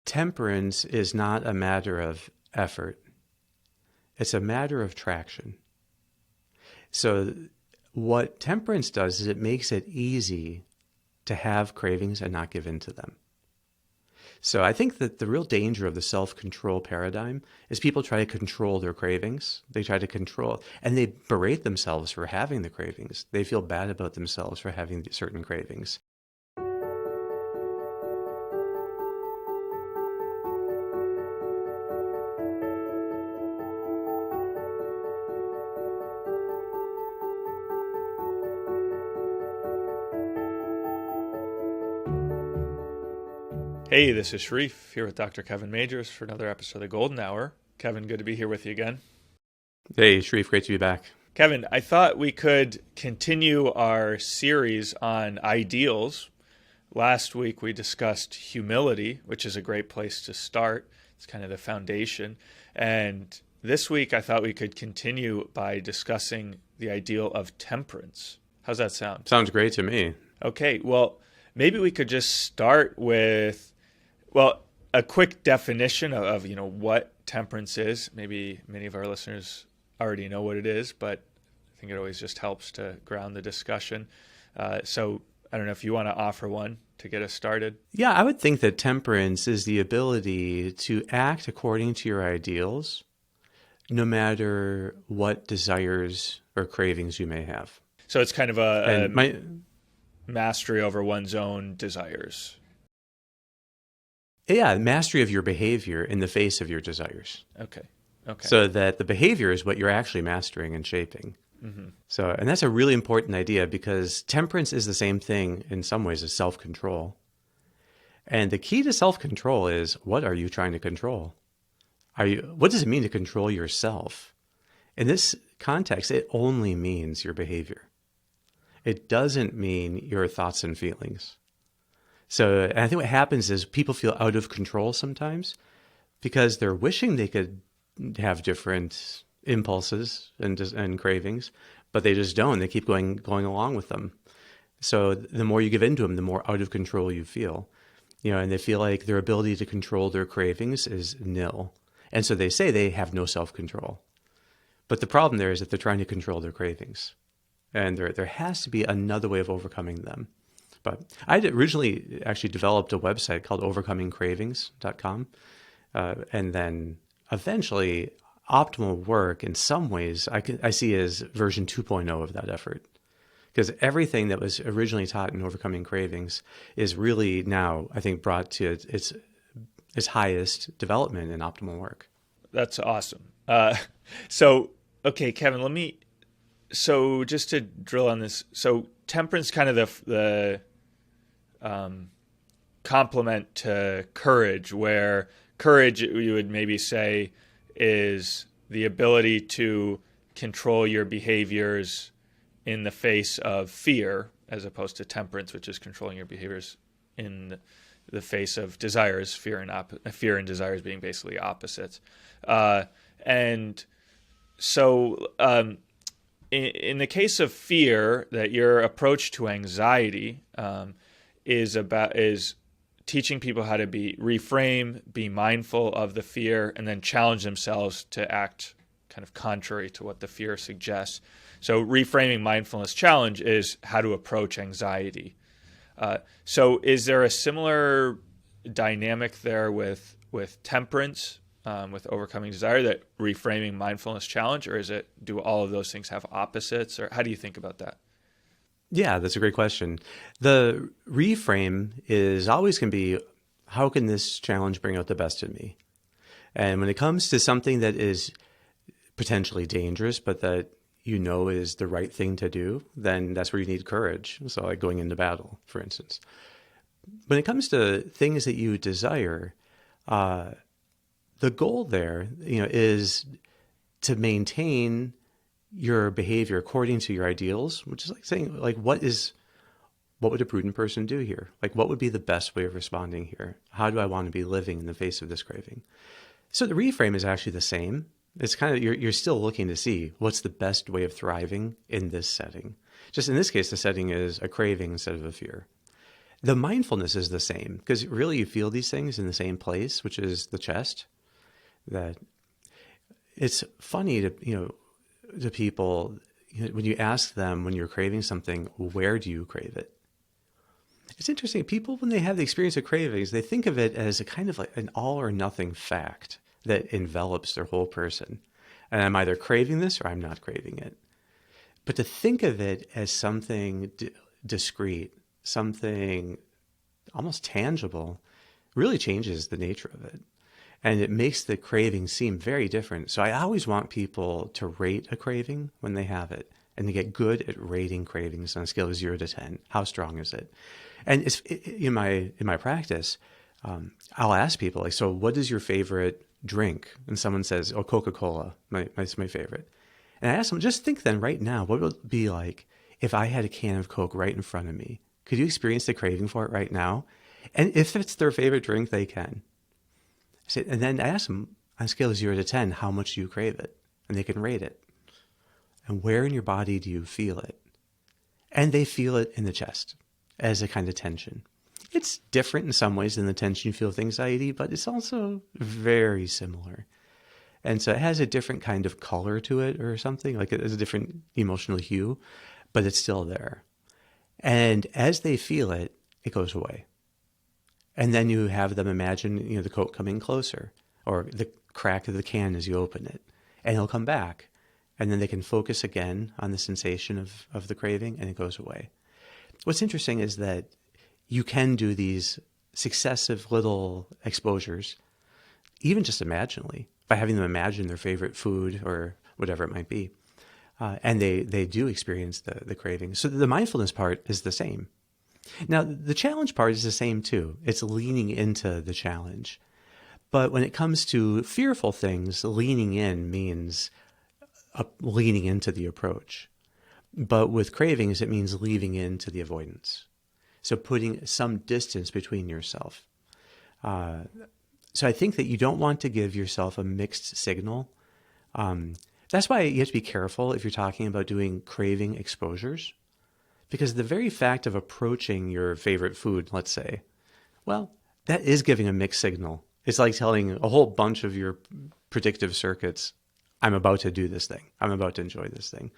temperance is not a matter of effort. It's a matter of traction. So what temperance does is it makes it easy to have cravings and not give in to them. So I think that the real danger of the self-control paradigm is people try to control their cravings. They try to control, and they berate themselves for having the cravings. They feel bad about themselves for having certain cravings. Hey, this is Sharif here with Dr. Kevin Majors for another episode of The Golden Hour. Kevin, good to be here with you again. Hey, Sharif, great to be back. Kevin, I thought we could continue our series on ideals. Last week we discussed humility, which is a great place to start. It's kind of the foundation. And this week I thought we could continue by discussing the ideal of temperance. How's that sound? Sounds great to me. Okay, well, maybe we could just start with a quick definition of what temperance is. Maybe many of our listeners already know what it is, but I think it always just helps to ground the discussion. So I don't know if you want to offer one to get us started. Yeah, I would think that temperance is the ability to act according to your ideals, no matter what desires or cravings you may have. So it's kind of a mastery over one's own desires. Yeah, mastery of your behavior in the face of your desires. Okay. So that the behavior is what you're actually mastering and shaping. Mm-hmm. And that's a really important idea because temperance is the same thing in some ways as self-control. And the key to self-control is, what are you trying to control? What does it mean to control yourself? In this context, it only means your behavior. It doesn't mean your thoughts and feelings. And I think what happens is people feel out of control sometimes because they're wishing they could have different impulses and cravings, but they just don't. They keep going along with them. So the more you give into them, the more out of control you feel. And they feel like their ability to control their cravings is nil. And so they say they have no self-control. But the problem there is that they're trying to control their cravings. And there has to be another way of overcoming them. But I had originally actually developed a website called overcomingcravings.com. And then eventually OptimalWork, in some ways, I see as version 2.0 of that effort. Because everything that was originally taught in Overcoming Cravings is really now, I think, brought to its highest development in OptimalWork. That's awesome. Okay, Kevin, so just to drill on this, so temperance kind of the complement to courage, where courage, you would maybe say, is the ability to control your behaviors in the face of fear, as opposed to temperance, which is controlling your behaviors in the face of desires, fear and desires being basically opposites. And so in the case of fear, that your approach to anxiety is teaching people how to reframe, be mindful of the fear, and then challenge themselves to act kind of contrary to what the fear suggests. So reframing mindfulness challenge is how to approach anxiety. So is there a similar dynamic there with temperance, with overcoming desire, that reframing mindfulness challenge, or do all of those things have opposites, or how do you think about that? Yeah, that's a great question. The reframe is always going to be, how can this challenge bring out the best in me? And when it comes to something that is potentially dangerous, but that is the right thing to do, then that's where you need courage. So like going into battle, for instance. When it comes to things that you desire, the goal there, is to maintain your behavior according to your ideals, which is like saying, like, what would a prudent person do here? Like, what would be the best way of responding here? How do I want to be living in the face of this craving? So the reframe is actually the same. It's kind of, you're still looking to see what's the best way of thriving in this setting. Just in this case, the setting is a craving instead of a fear. The mindfulness is the same because really you feel these things in the same place, which is the chest. That it's funny to people, when you ask them when you're craving something, where do you crave it? It's interesting. People, when they have the experience of cravings, they think of it as a kind of like an all or nothing fact that envelops their whole person. And I'm either craving this or I'm not craving it. But to think of it as something discrete, something almost tangible, really changes the nature of it. And it makes the craving seem very different. So I always want people to rate a craving when they have it and to get good at rating cravings on a scale of 0 to 10. How strong is it? And in my practice, I'll ask people, like, so what is your favorite drink? And someone says, oh, Coca-Cola, it's my favorite. And I ask them, just think then right now, what would it be like if I had a can of Coke right in front of me? Could you experience the craving for it right now? And if it's their favorite drink, they can. And then I ask them, on a scale of 0 to 10, how much do you crave it? And they can rate it. And where in your body do you feel it? And they feel it in the chest as a kind of tension. It's different in some ways than the tension you feel with anxiety, but it's also very similar. And so it has a different kind of color to it or something, like it has a different emotional hue, but it's still there. And as they feel it, it goes away. And then you have them imagine, the Coke coming closer or the crack of the can as you open it, and it'll come back. And then they can focus again on the sensation of the craving, and it goes away. What's interesting is that you can do these successive little exposures, even just imaginally, by having them imagine their favorite food or whatever it might be. And they do experience the craving. So the mindfulness part is the same. Now, the challenge part is the same too. It's leaning into the challenge. But when it comes to fearful things, leaning in means leaning into the approach. But with cravings, it means leaving into the avoidance. So putting some distance between yourself. So I think that you don't want to give yourself a mixed signal. That's why you have to be careful if you're talking about doing craving exposures. Because the very fact of approaching your favorite food, let's say, well, that is giving a mixed signal. It's like telling a whole bunch of your predictive circuits, I'm about to do this thing. I'm about to enjoy this thing.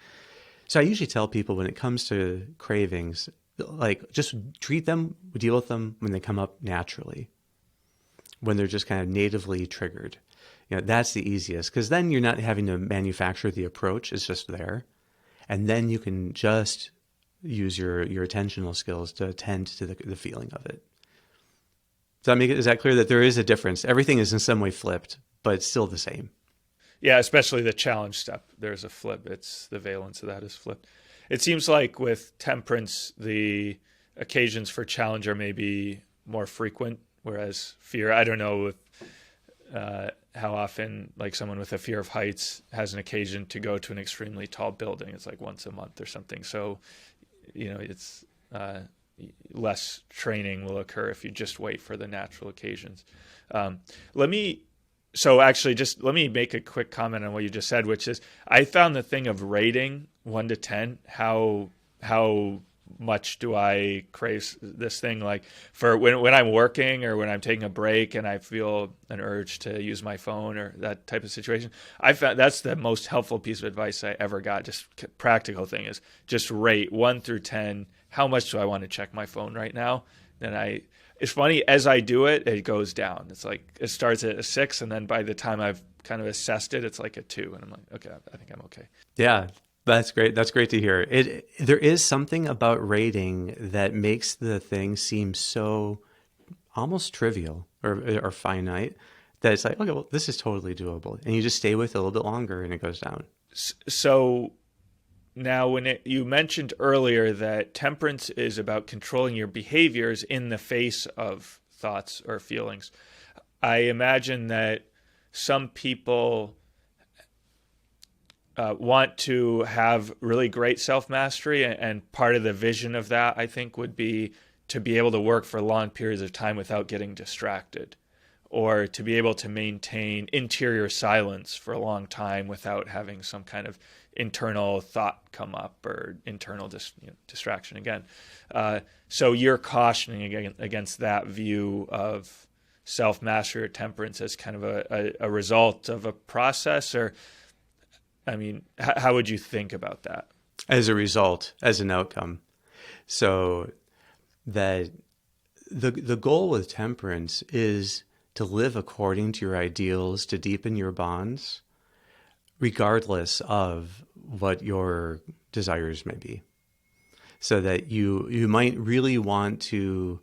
So I usually tell people when it comes to cravings, like just treat them, deal with them when they come up naturally, when they're just kind of natively triggered. That's the easiest because then you're not having to manufacture the approach. It's just there. And then you can just use your attentional skills to attend to the feeling of it. Is that clear that there is a difference? Everything is in some way flipped, but it's still the same. Yeah, especially the challenge step. There's a flip. It's the valence of that is flipped. It seems like with temperance, the occasions for challenge are maybe more frequent, whereas fear, I don't know how often like someone with a fear of heights has an occasion to go to an extremely tall building. It's like once a month or something. So, it's less training will occur if you just wait for the natural occasions. Let me make a quick comment on what you just said, which is I found the thing of rating 1 to 10, how much do I crave this thing? Like for when I'm working or when I'm taking a break and I feel an urge to use my phone or that type of situation, I found that's the most helpful piece of advice I ever got. Just practical thing is just rate 1 through 10. How much do I want to check my phone right now? Then it's funny, as I do it, it goes down. It's like it starts at a 6, and then by the time I've kind of assessed it, it's like a 2, and I'm like, okay, I think I'm okay. Yeah, that's great. That's great to hear. There is something about rating that makes the thing seem so almost trivial or finite that it's like, okay, well, this is totally doable, and you just stay with it a little bit longer, and it goes down. So now, you mentioned earlier that temperance is about controlling your behaviors in the face of thoughts or feelings. I imagine that some people want to have really great self-mastery, and part of the vision of that, I think, would be to be able to work for long periods of time without getting distracted, or to be able to maintain interior silence for a long time without having some kind of internal thought come up or internal distraction again. So you're cautioning against that view of self-mastery or temperance as kind of a result of a process, or, I mean, how would you think about that? As a result, as an outcome. So that the goal with temperance is to live according to your ideals, to deepen your bonds, regardless of what your desires may be. So that you might really want to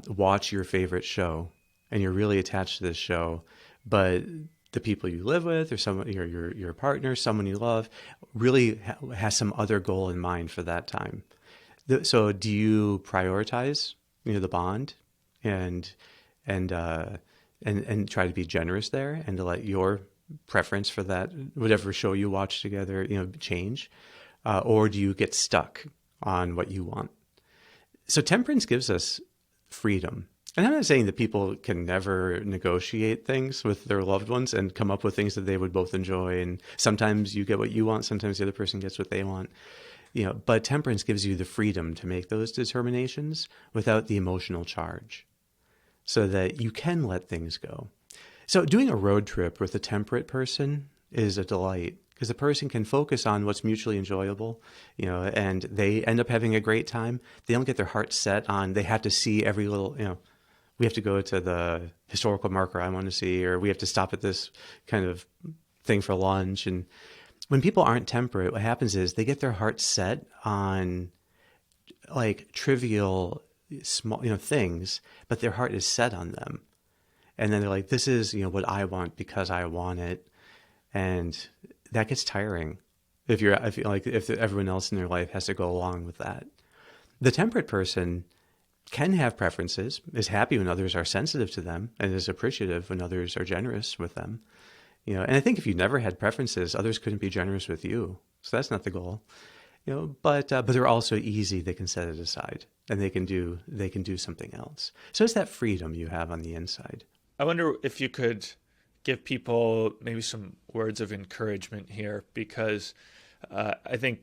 watch your favorite show, and you're really attached to this show, but the people you live with, or someone, your partner, someone you love, really has some other goal in mind for that time. So do you prioritize, the bond, and try to be generous there, and to let your preference for that, whatever show you watch together, change, or do you get stuck on what you want? So temperance gives us freedom. And I'm not saying that people can never negotiate things with their loved ones and come up with things that they would both enjoy. And sometimes you get what you want, sometimes the other person gets what they want. But temperance gives you the freedom to make those determinations without the emotional charge, so that you can let things go. So doing a road trip with a temperate person is a delight, because the person can focus on what's mutually enjoyable, and they end up having a great time. They don't get their heart set on, they have to see every little, we have to go to the historical marker I want to see, or we have to stop at this kind of thing for lunch. And when people aren't temperate, what happens is they get their heart set on like trivial, small, things, but their heart is set on them. And then they're like, this is, what I want because I want it. And that gets tiring if everyone else in their life has to go along with that. The temperate person can have preferences, is happy when others are sensitive to them, and is appreciative when others are generous with them. And I think if you never had preferences, others couldn't be generous with you. So that's not the goal. But they're also easy. They can set it aside, and they can do something else. So it's that freedom you have on the inside. I wonder if you could give people maybe some words of encouragement here, because I think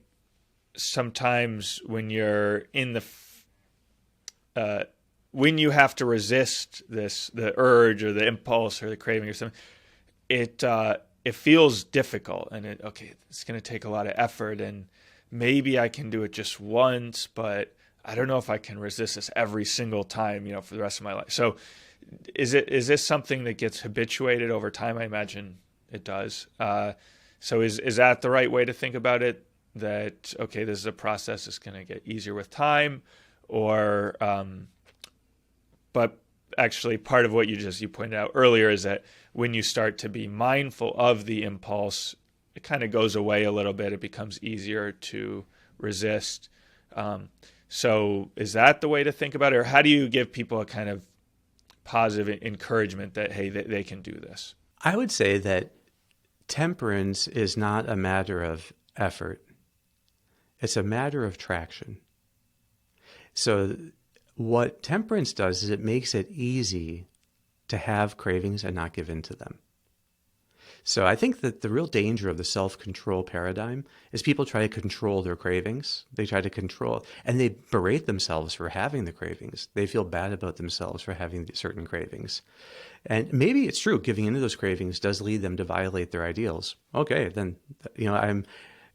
sometimes when you're in when you have to resist the urge or the impulse or the craving or something, it feels difficult, and it's going to take a lot of effort, and maybe I can do it just once, but I don't know if I can resist this every single time, for the rest of my life. So is this something that gets habituated over time? I imagine it does. So is that the right way to think about it? That, okay, this is a process that's going to get easier with time, or, but actually part of what you pointed out earlier is that when you start to be mindful of the impulse, it kind of goes away a little bit. It becomes easier to resist. So is that the way to think about it? Or how do you give people a kind of positive encouragement that, hey, they can do this? I would say that temperance is not a matter of effort. It's a matter of traction. So what temperance does is it makes it easy to have cravings and not give in to them. So I think that the real danger of the self-control paradigm is people try to control their cravings. They try to control, and they berate themselves for having the cravings. They feel bad about themselves for having certain cravings. And maybe it's true, giving into those cravings does lead them to violate their ideals. Okay, then, I'm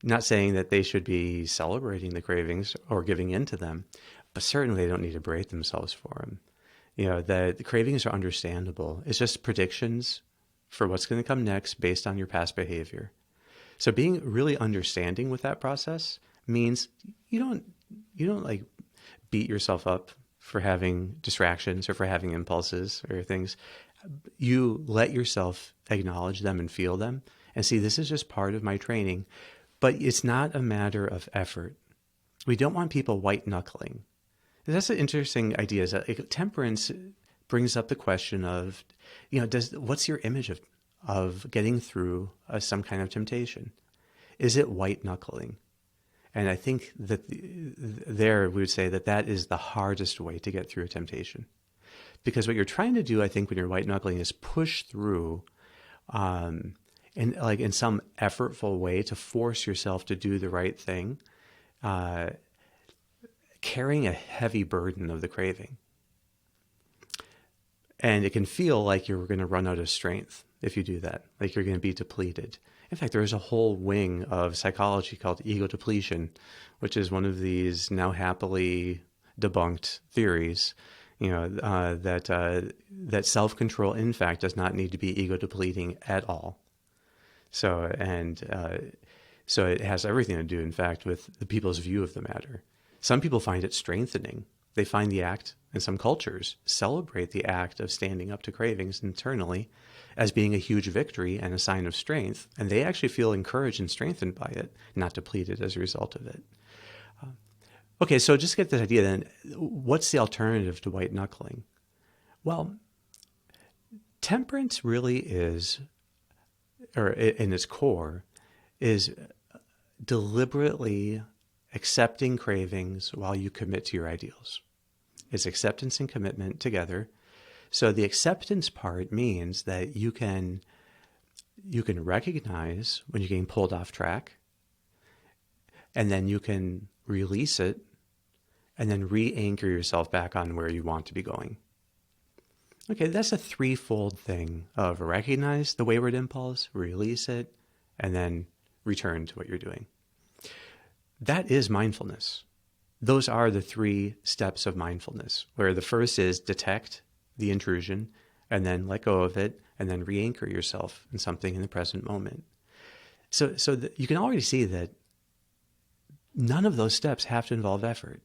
not saying that they should be celebrating the cravings or giving into them, but certainly they don't need to berate themselves for them. The cravings are understandable. It's just predictions for what's going to come next based on your past behavior. So being really understanding with that process means you don't like beat yourself up for having distractions or for having impulses or things. You let yourself acknowledge them and feel them and see, this is just part of my training, but it's not a matter of effort. We don't want people white knuckling. That's an interesting idea, is that temperance brings up the question of, what's your image of getting through some kind of temptation? Is it white knuckling? And I think that there we would say that is the hardest way to get through a temptation, because what you're trying to do, I think, when you're white knuckling is push through in like in some effortful way to force yourself to do the right thing, carrying a heavy burden of the craving. And it can feel like you're going to run out of strength if you do that, like you're going to be depleted. In fact, there is a whole wing of psychology called ego depletion, which is one of these now happily debunked theories, that self-control, in fact, does not need to be ego depleting at all. So it has everything to do, in fact, with the people's view of the matter. Some people find it strengthening. They find the act, and some cultures celebrate the act of standing up to cravings internally as being a huge victory and a sign of strength, and they actually feel encouraged and strengthened by it, not depleted as a result of it. Okay, so just get this idea then, what's the alternative to white knuckling? Well, temperance really is, or in its core, is deliberately accepting cravings while you commit to your ideals. It's acceptance and commitment together. So the acceptance part means that you can recognize when you're getting pulled off track, and then you can release it, and then re-anchor yourself back on where you want to be going. Okay, that's a threefold thing of recognize the wayward impulse, release it, and then return to what you're doing. That is mindfulness. Those are the 3 steps of mindfulness, where the first is detect the intrusion, and then let go of it, and then re-anchor yourself in something in the present moment. So you can already see that none of those steps have to involve effort.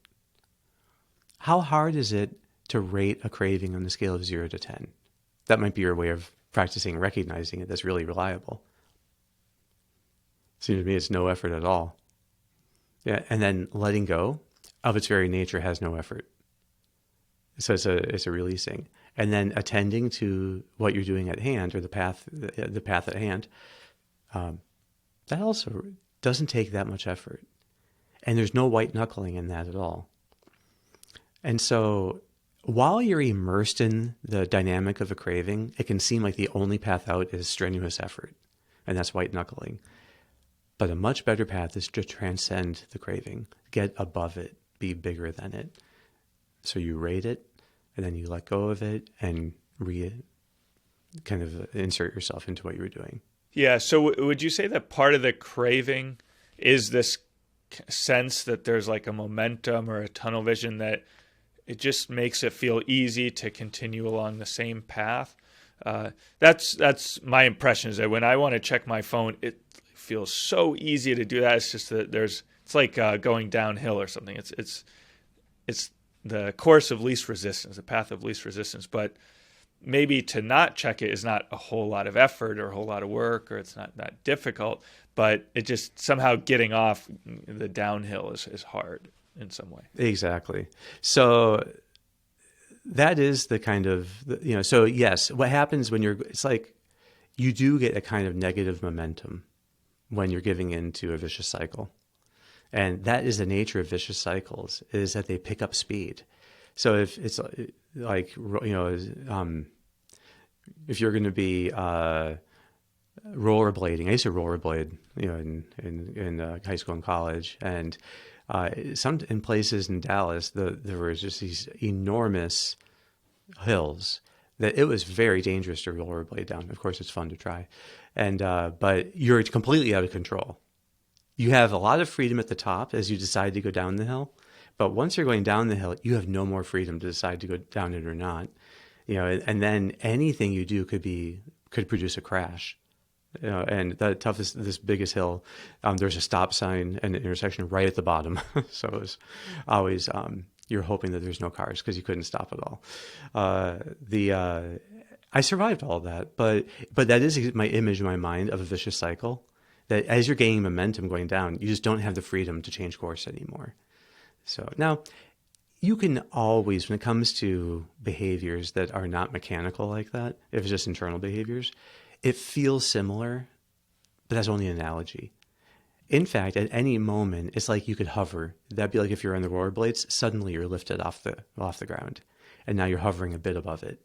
How hard is it to rate a craving on a scale of 0 to 10? That might be your way of practicing recognizing it that's really reliable. Seems to me it's no effort at all. Yeah, and then letting go of its very nature has no effort. So it's a releasing. And then attending to what you're doing at hand, or the path at hand, that also doesn't take that much effort. And there's no white knuckling in that at all. And so while you're immersed in the dynamic of a craving, it can seem like the only path out is strenuous effort, and that's white knuckling. But a much better path is to transcend the craving, get above it, be bigger than it. So you rate it, and then you let go of it, and kind of insert yourself into what you were doing. Yeah. So would you say that part of the craving is this sense that there's like a momentum or a tunnel vision, that it just makes it feel easy to continue along the same path? That's my impression, is that when I want to check my phone, it feels so easy to do that. It's just that it's like going downhill or something. It's the course of least resistance, the path of least resistance. But maybe to not check it is not a whole lot of effort or a whole lot of work, or it's not that difficult, but it just somehow getting off the downhill is hard in some way. Exactly. So that is the kind of, so yes, what happens when it's like you do get a kind of negative momentum when you're giving into a vicious cycle. And that is the nature of vicious cycles, is that they pick up speed. So if it's like, if you're going to be rollerblading, I used to rollerblade, in high school and college, and some in places in Dallas, there was just these enormous hills that it was very dangerous to rollerblade down. Of course, it's fun to try, but you're completely out of control. You have a lot of freedom at the top as you decide to go down the hill, but once you're going down the hill, you have no more freedom to decide to go down it or not. And then anything you do could produce a crash. And this biggest hill, there's a stop sign and an intersection right at the bottom. So it was always, you're hoping that there's no cars because you couldn't stop at all. I survived all that, but that is my image in my mind of a vicious cycle, that as you're gaining momentum going down, you just don't have the freedom to change course anymore. So now you can always, when it comes to behaviors that are not mechanical like that, if it's just internal behaviors, it feels similar, but that's only an analogy. In fact, at any moment, it's like you could hover. That'd be like if you're on the rollerblades, suddenly you're lifted off the ground, and now you're hovering a bit above it.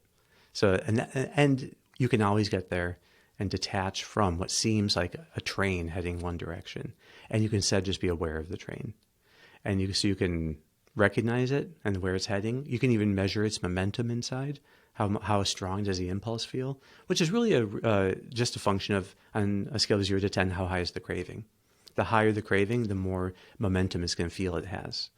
So, and you can always get there. and detach from what seems like a train heading one direction. And you can instead just be aware of the train. And so you can recognize it and where it's heading. You can even measure its momentum inside. How strong does the impulse feel? Which is really just a function of, on a scale of 0 to 10, how high is the craving? The higher the craving, the more momentum it's going to feel it has.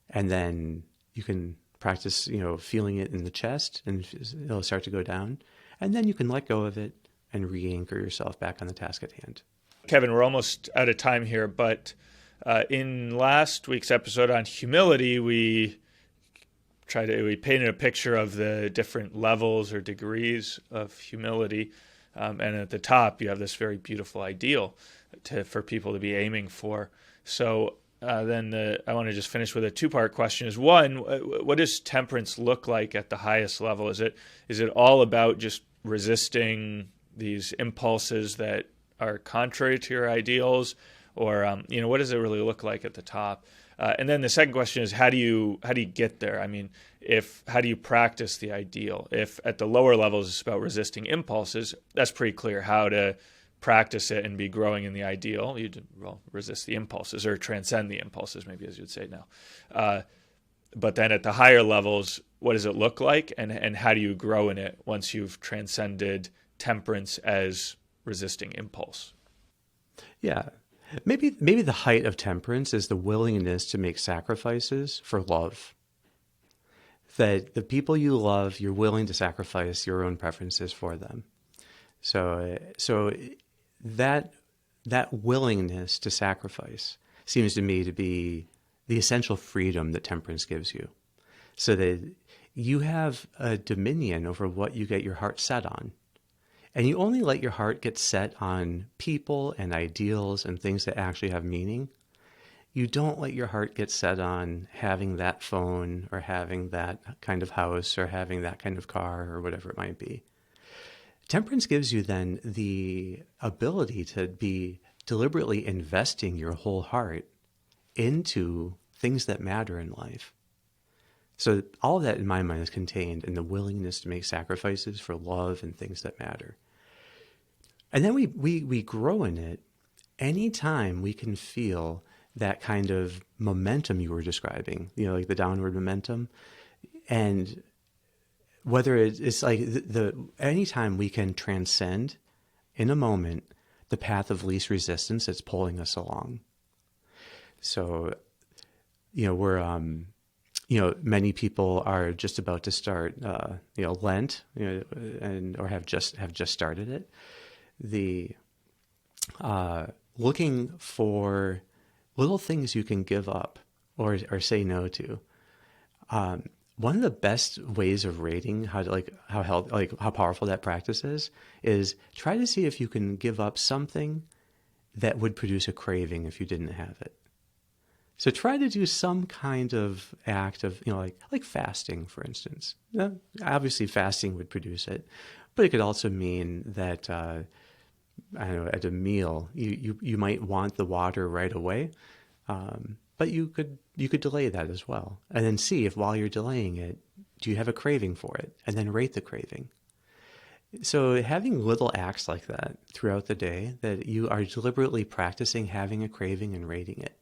And then you can practice, feeling it in the chest, and it'll start to go down. And then you can let go of it and re-anchor yourself back on the task at hand. Kevin, we're almost out of time here, but in last week's episode on humility, we painted a picture of the different levels or degrees of humility. And at the top, you have this very beautiful ideal for people to be aiming for. So then I want to just finish with a two-part question. Is one, what does temperance look like at the highest level? Is it all about just resisting these impulses that are contrary to your ideals? Or what does it really look like at the top? And then the second question is, how do you get there? I mean, how do you practice the ideal? If at the lower levels it's about resisting impulses, that's pretty clear how to practice it and be growing in the ideal. Resist the impulses, or transcend the impulses, maybe, as you'd say now. But then at the higher levels, what does it look like, and how do you grow in it once you've transcended temperance as resisting impulse? Yeah. Maybe the height of temperance is the willingness to make sacrifices for love. That the people you love, you're willing to sacrifice your own preferences for them. So that willingness to sacrifice seems to me to be the essential freedom that temperance gives you. So that you have a dominion over what you get your heart set on. And you only let your heart get set on people and ideals and things that actually have meaning. You don't let your heart get set on having that phone or having that kind of house or having that kind of car or whatever it might be. Temperance gives you then the ability to be deliberately investing your whole heart into things that matter in life. So all of that, in my mind, is contained in the willingness to make sacrifices for love and things that matter. And then we grow in it anytime we can feel that kind of momentum you were describing, like the downward momentum. And whether it's like anytime we can transcend in a moment the path of least resistance that's pulling us along. So, we're, many people are just about to start, Lent, or have just started it. Looking for little things you can give up or say no to. One of the best ways of rating how powerful that practice is try to see if you can give up something that would produce a craving if you didn't have it. So try to do some kind of act of, like fasting, for instance. Obviously, fasting would produce it, but it could also mean that, at a meal, you might want the water right away, but you could delay that as well, and then see if while you're delaying it, do you have a craving for it, and then rate the craving. So having little acts like that throughout the day that you are deliberately practicing having a craving and rating it,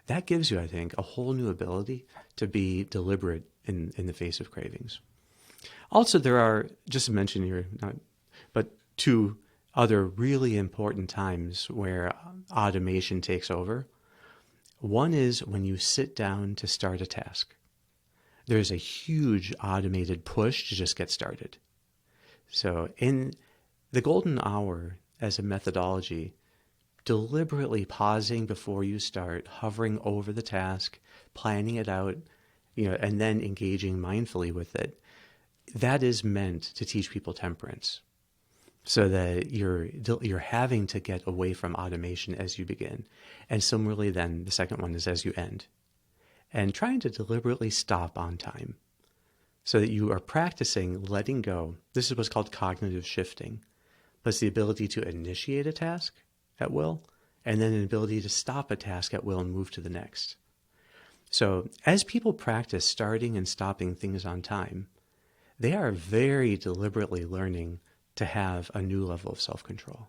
that gives you, I think, a whole new ability to be deliberate in the face of cravings. Also, there are, just to mention here, but two other really important times where automation takes over. One is when you sit down to start a task. There's a huge automated push to just get started. So in the golden hour as a methodology, deliberately pausing before you start, hovering over the task, planning it out, and then engaging mindfully with it, that is meant to teach people temperance. So that you're having to get away from automation as you begin. And similarly then, the second one is as you end. And trying to deliberately stop on time. So that you are practicing letting go. This is what's called cognitive shifting. But it's the ability to initiate a task at will, and then an ability to stop a task at will and move to the next. So as people practice starting and stopping things on time, they are very deliberately learning to have a new level of self-control.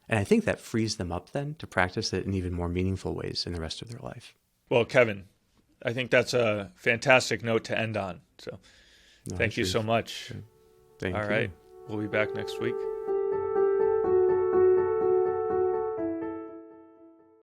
And I think that frees them up then to practice it in even more meaningful ways in the rest of their life. Well, Kevin, I think that's a fantastic note to end on. So No, thank you so much. Thank All you. right. We'll be back next week.